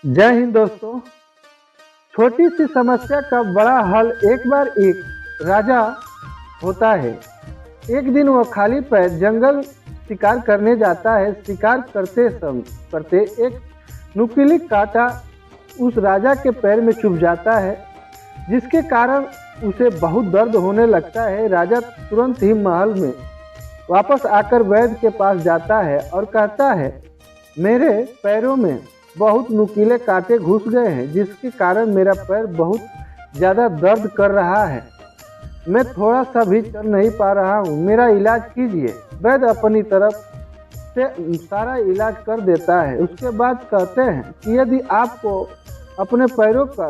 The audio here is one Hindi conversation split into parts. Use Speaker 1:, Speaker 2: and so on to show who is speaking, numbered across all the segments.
Speaker 1: जय हिंद दोस्तों। छोटी सी समस्या का बड़ा हल। एक बार एक राजा होता है। एक दिन वह खाली पैर जंगल शिकार करने जाता है। शिकार करते एक नुकीली कांटा उस राजा के पैर में चुभ जाता है, जिसके कारण उसे बहुत दर्द होने लगता है। राजा तुरंत ही महल में वापस आकर वैद्य के पास जाता है और कहता है, मेरे पैरों में बहुत नुकीले कांटे घुस गए हैं, जिसके कारण मेरा पैर बहुत ज़्यादा दर्द कर रहा है। मैं थोड़ा सा भी चल नहीं पा रहा हूँ, मेरा इलाज कीजिए। वैद्य अपनी तरफ से सारा इलाज कर देता है। उसके बाद कहते हैं कि यदि आपको अपने पैरों का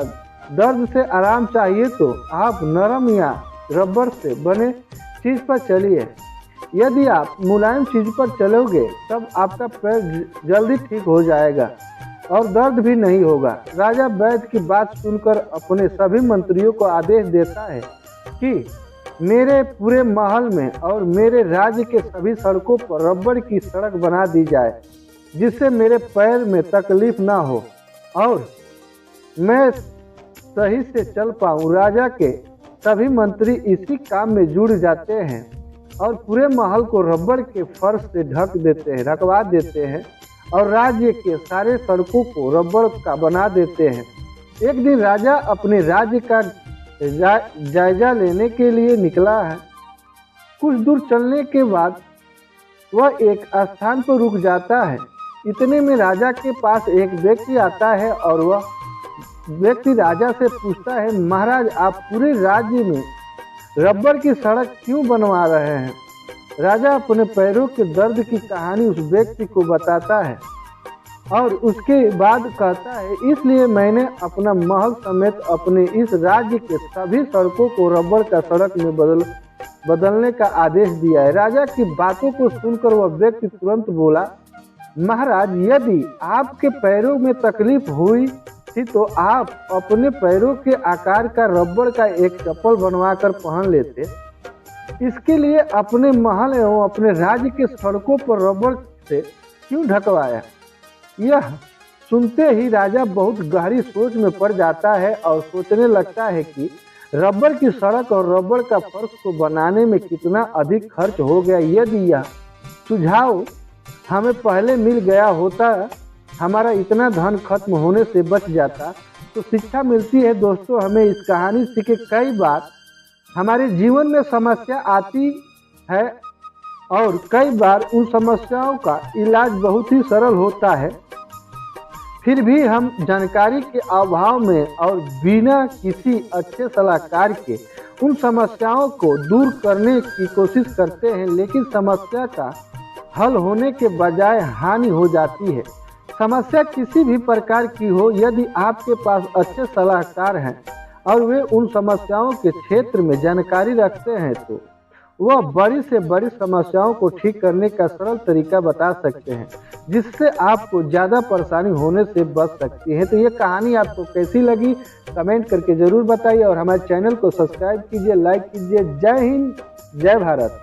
Speaker 1: दर्द से आराम चाहिए तो आप नरम या रबर से बने चीज़ पर चलिए। यदि आप मुलायम चीज़ पर चलोगे तब आपका पैर जल्दी ठीक हो जाएगा और दर्द भी नहीं होगा। राजा वैद्य की बात सुनकर अपने सभी मंत्रियों को आदेश देता है कि मेरे पूरे महल में और मेरे राज्य के सभी सड़कों पर रबड़ की सड़क बना दी जाए, जिससे मेरे पैर में तकलीफ ना हो और मैं सही से चल पाऊँ। राजा के सभी मंत्री इसी काम में जुड़ जाते हैं और पूरे महल को रबड़ के फर्श से ढकवा देते हैं और राज्य के सारे सड़कों को रबड़ का बना देते हैं। एक दिन राजा अपने राज्य का जायजा लेने के लिए निकला है। कुछ दूर चलने के बाद वह एक स्थान पर रुक जाता है। इतने में राजा के पास एक व्यक्ति आता है और वह व्यक्ति राजा से पूछता है, महाराज, आप पूरे राज्य में रबड़ की सड़क क्यों बनवा रहे हैं? राजा अपने पैरों के दर्द की कहानी उस व्यक्ति को बताता है और उसके बाद कहता है, इसलिए मैंने अपना महल समेत अपने इस राज्य के सभी सड़कों को रबड़ का सड़क में बदलने का आदेश दिया है। राजा की बातों को सुनकर वह व्यक्ति तुरंत बोला, महाराज, यदि आपके पैरों में तकलीफ हुई थी तो आप अपने पैरों के आकार का रबड़ का एक चप्पल बनवाकर पहन लेते। इसके लिए अपने महल एवं अपने राज्य के सड़कों पर रबड़ से क्यों ढकवाया? यह सुनते ही राजा बहुत गहरी सोच में पड़ जाता है और सोचने लगता है कि रबड़ की सड़क और रबड़ का फर्श को बनाने में कितना अधिक खर्च हो गया। यदि यह सुझाव हमें पहले मिल गया होता, हमारा इतना धन खत्म होने से बच जाता। तो शिक्षा मिलती है दोस्तों हमें इस कहानी से कि कई बार हमारे जीवन में समस्या आती है और कई बार उन समस्याओं का इलाज बहुत ही सरल होता है, फिर भी हम जानकारी के अभाव में और बिना किसी अच्छे सलाहकार के उन समस्याओं को दूर करने की कोशिश करते हैं, लेकिन समस्या का हल होने के बजाय हानि हो जाती है। समस्या किसी भी प्रकार की हो, यदि आपके पास अच्छे सलाहकार हैं और वे उन समस्याओं के क्षेत्र में जानकारी रखते हैं तो वह बड़ी से बड़ी समस्याओं को ठीक करने का सरल तरीका बता सकते हैं, जिससे आपको ज़्यादा परेशानी होने से बच सकती है। तो ये कहानी आपको कैसी लगी कमेंट करके ज़रूर बताइए और हमारे चैनल को सब्सक्राइब कीजिए, लाइक कीजिए। जय हिंद, जय भारत।